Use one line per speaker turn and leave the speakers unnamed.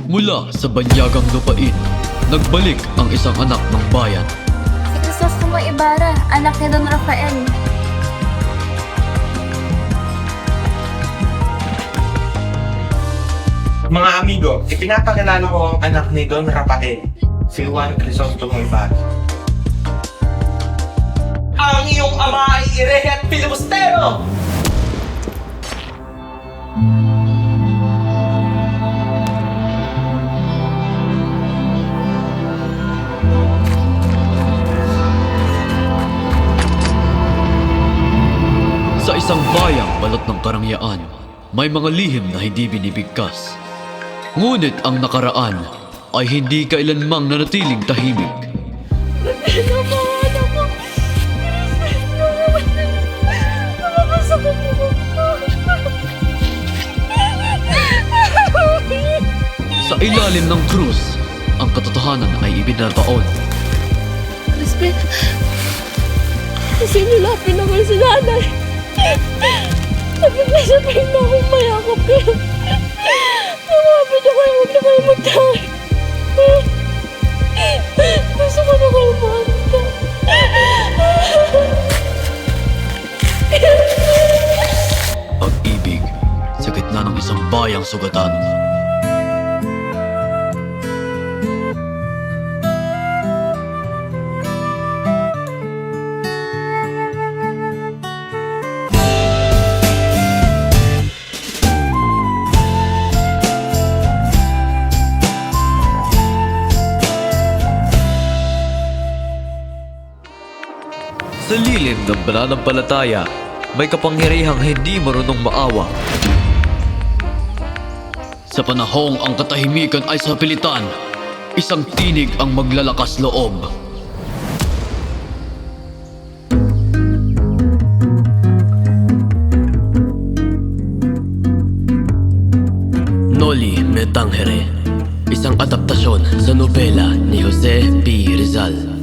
Mula sa banyagang lupain, nagbalik ang isang anak ng bayan.
Si Crisostomo Ibarra, anak ni Don Rafael.
Mga amigo, ipinapakilala ko ang anak ni Don Rafael, si Juan Crisostomo Ibarra.
Ang iyong ama ay irehe at pilibustero!
Sa isang bayang balot ng karangyaan, may mga lihim na hindi binibigkas. Ngunit ang nakaraan ay hindi kailanmang nanatiling tahimik. Sa ilalim ng krus, ang katotohanan ay ibinabaon.
Respect. Kasi nilapin naman si nanay. Sabay na akong mayakap kayo. Lumapit ako kayo, huwag na kayo magtahay. Gusto ko na kayo makanta.
Pag-ibig sa gitna ng isang bayang sugatan. Sa lilim ng pananampalataya, may kapangyarihang hindi marunong maawa. Sa panahong ang katahimikan ay sa pilitan, isang tinig ang maglalakas loob. Noli Me Tangere, isang adaptasyon sa nobela ni Jose P. Rizal.